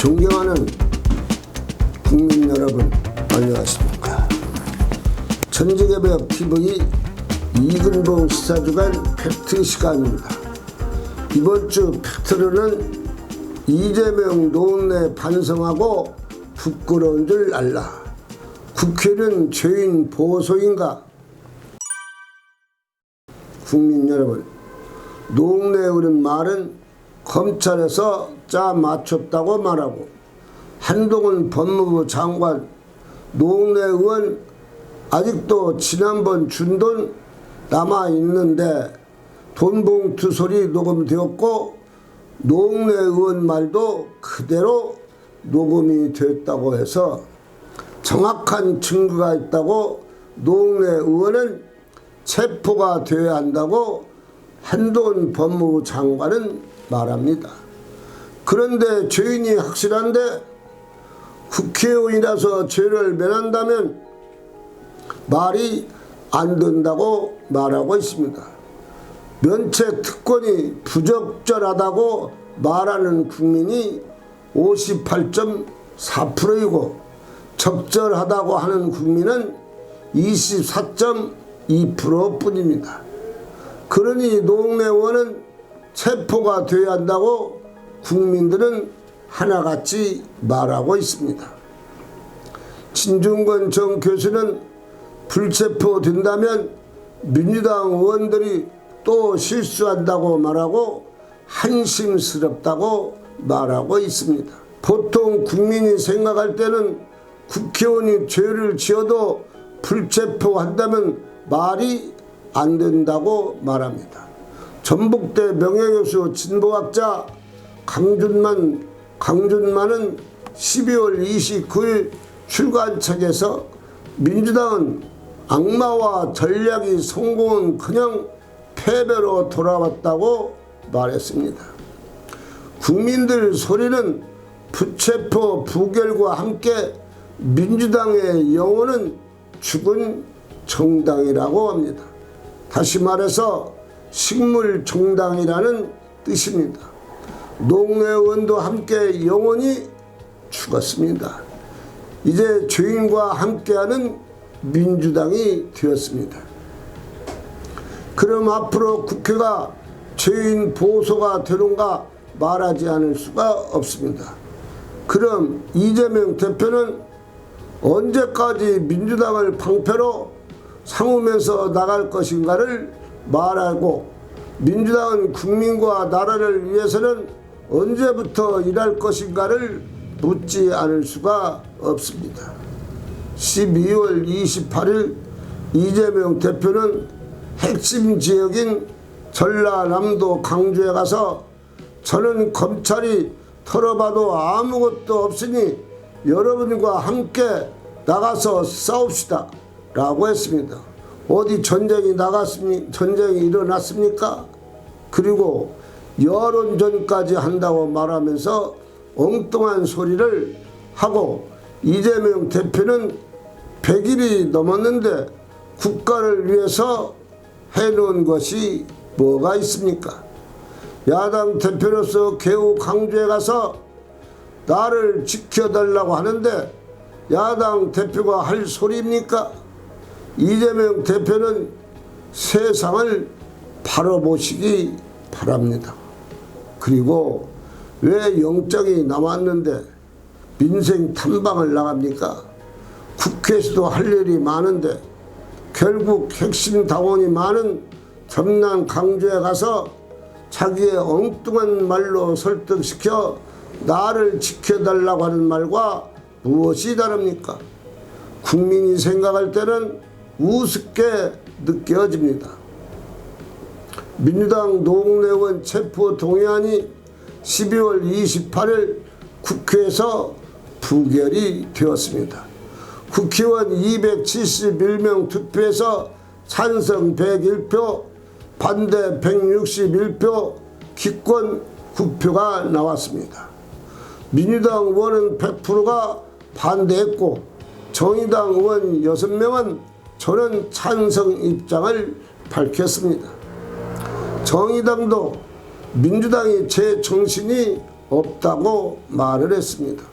존경하는 국민 여러분, 안녕하십니까. 천지개벽 TV 이근봉 시사주간 팩트 시간입니다. 이번 주 팩트로는 이재명 노웅래 반성하고 부끄러운 줄 알라. 국회는 죄인 보호소인가? 국민 여러분, 노웅래 의원 말은 검찰에서 짜 맞췄다고 말하고, 한동훈 법무부 장관, 노웅래 의원 아직도 지난번 준 돈 남아있는데 돈봉투 소리 녹음되었고, 노웅래 의원 말도 그대로 녹음이 되었다고 해서 정확한 증거가 있다고 노웅래 의원은 체포가 되어야 한다고 한동훈 법무부 장관은 말합니다. 그런데 죄인이 확실한데 국회의원이라서 죄를 면한다면 말이 안 된다고 말하고 있습니다. 면책 특권이 부적절하다고 말하는 국민이 58.4%이고 적절하다고 하는 국민은 24.2%뿐입니다. 그러니 노웅래 의원은 체포가 되어야 한다고 국민들은 하나같이 말하고 있습니다. 진중권 전 교수는 불체포된다면 민주당 의원들이 또 실수한다고 말하고 한심스럽다고 말하고 있습니다. 보통 국민이 생각할 때는 국회의원이 죄를 지어도 불체포한다면 말이 안 된다고 말합니다. 전북대 명예교수 진보학자 강준만은 12월 29일 출간 책에서 민주당은 악마와 전략이 성공은 그냥 패배로 돌아왔다고 말했습니다. 국민들 소리는 부체포 부결과 함께 민주당의 영혼은 죽은 정당이라고 합니다. 다시 말해서 식물정당이라는 뜻입니다. 노웅래 의원도 함께 영혼이 죽었습니다. 이제 죄인과 함께하는 민주당이 되었습니다. 그럼 앞으로 국회가 죄인 보호소가 되는가 말하지 않을 수가 없습니다. 그럼 이재명 대표는 언제까지 민주당을 방패로 삼으면서 나갈 것인가를 말하고, 민주당은 국민과 나라를 위해서는 언제부터 일할 것인가를 묻지 않을 수가 없습니다. 12월 28일 이재명 대표는 핵심 지역인 전라남도 강주에 가서 저는 검찰이 털어봐도 아무것도 없으니 여러분과 함께 나가서 싸웁시다 라고 했습니다. 어디 전쟁이 일어났습니까? 그리고 여론전까지 한다고 말하면서 엉뚱한 소리를 하고, 이재명 대표는 100일이 넘었는데 국가를 위해서 해놓은 것이 뭐가 있습니까? 야당 대표로서 개우 강주에 가서 나를 지켜달라고 하는데 야당 대표가 할 소리입니까? 이재명 대표는 세상을 바라보시기 바랍니다. 그리고 왜 영장이 남았는데 민생 탐방을 나갑니까? 국회에서도 할 일이 많은데 결국 핵심 당원이 많은 전남 강주에 가서 자기의 엉뚱한 말로 설득시켜 나를 지켜달라고 하는 말과 무엇이 다릅니까? 국민이 생각할 때는 우습게 느껴집니다. 민주당 노웅래 의원 체포 동의안이 12월 28일 국회에서 부결이 되었습니다. 국회의원 271명 투표에서 찬성 101표, 반대 161표, 기권 9표가 나왔습니다. 민주당 의원은 100%가 반대했고, 정의당 의원 6명은 저는 찬성 입장을 밝혔습니다. 정의당도 민주당이 제 정신이 없다고 말을 했습니다.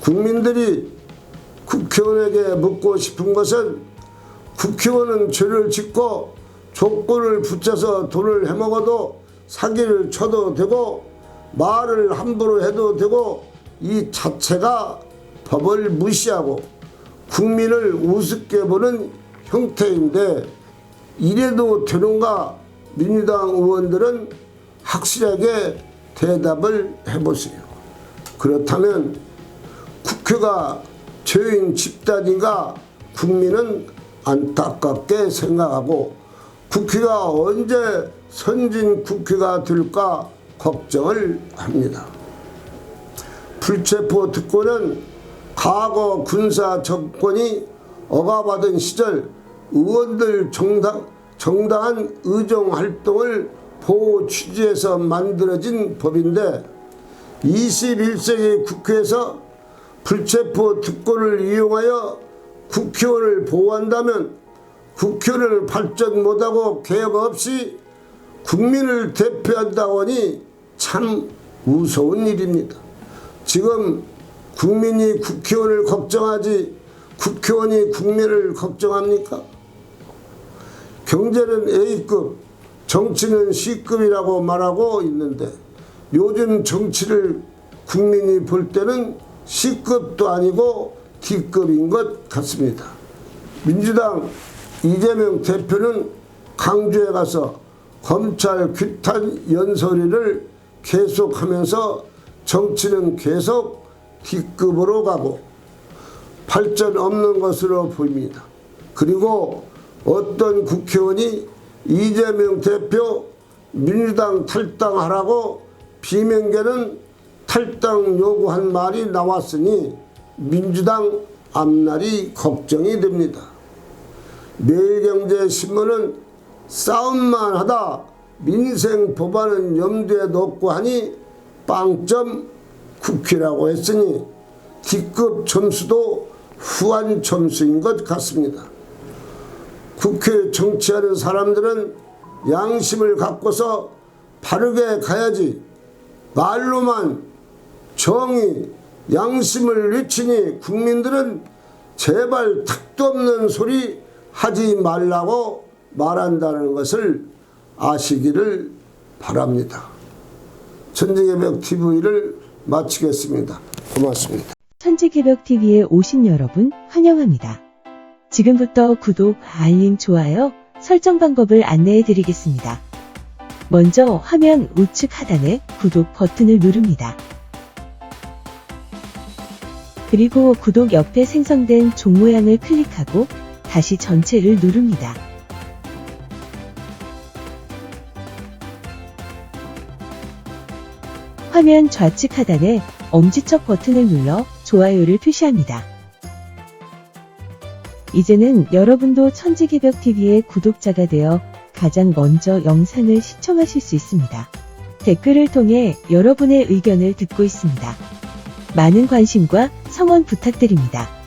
국민들이 국회의원에게 묻고 싶은 것은 국회의원은 죄를 짓고 조건을 붙여서 돈을 해먹어도 사기를 쳐도 되고 말을 함부로 해도 되고 이 자체가 법을 무시하고 국민을 우습게 보는 형태인데 이래도 되는가? 민주당 의원들은 확실하게 대답을 해보세요. 그렇다면 국회가 죄인 집단인가 국민은 안타깝게 생각하고 국회가 언제 선진 국회가 될까 걱정을 합니다. 불체포 특권은 과거 군사 정권이 억압하던 시절 의원들 정당한 의정활동을 보호 취지에서 만들어진 법인데 21세기 국회에서 불체포 특권을 이용하여 국회의원을 보호한다면 국회의원을 발전 못하고 개혁 없이 국민을 대표한다고 하니 참 무서운 일입니다. 지금 국민이 국회의원을 걱정하지 국회의원이 국민을 걱정합니까? 경제는 A급, 정치는 C급이라고 말하고 있는데 요즘 정치를 국민이 볼 때는 C급도 아니고 D급인 것 같습니다. 민주당 이재명 대표는 강주에 가서 검찰 규탄 연설을 계속하면서 정치는 계속 D급으로 가고 발전 없는 것으로 보입니다. 그리고 어떤 국회의원이 이재명 대표 민주당 탈당하라고 비명계는 탈당 요구한 말이 나왔으니 민주당 앞날이 걱정이 됩니다. 매일경제신문은 싸움만 하다 민생 법안은 염두에 넣고 하니 빵점 국회라고 했으니 D급 점수도 후한 점수인 것 같습니다. 국회 정치하는 사람들은 양심을 갖고서 바르게 가야지 말로만 정의, 양심을 외치니 국민들은 제발 택도 없는 소리 하지 말라고 말한다는 것을 아시기를 바랍니다. 천지개벽TV를 마치겠습니다. 고맙습니다. 천지개벽TV에 오신 여러분 환영합니다. 지금부터 구독, 알림, 좋아요, 설정 방법을 안내해 드리겠습니다. 먼저 화면 우측 하단에 구독 버튼을 누릅니다. 그리고 구독 옆에 생성된 종 모양을 클릭하고 다시 전체를 누릅니다. 화면 좌측 하단에 엄지척 버튼을 눌러 좋아요를 표시합니다. 이제는 여러분도 천지개벽TV의 구독자가 되어 가장 먼저 영상을 시청하실 수 있습니다. 댓글을 통해 여러분의 의견을 듣고 있습니다. 많은 관심과 성원 부탁드립니다.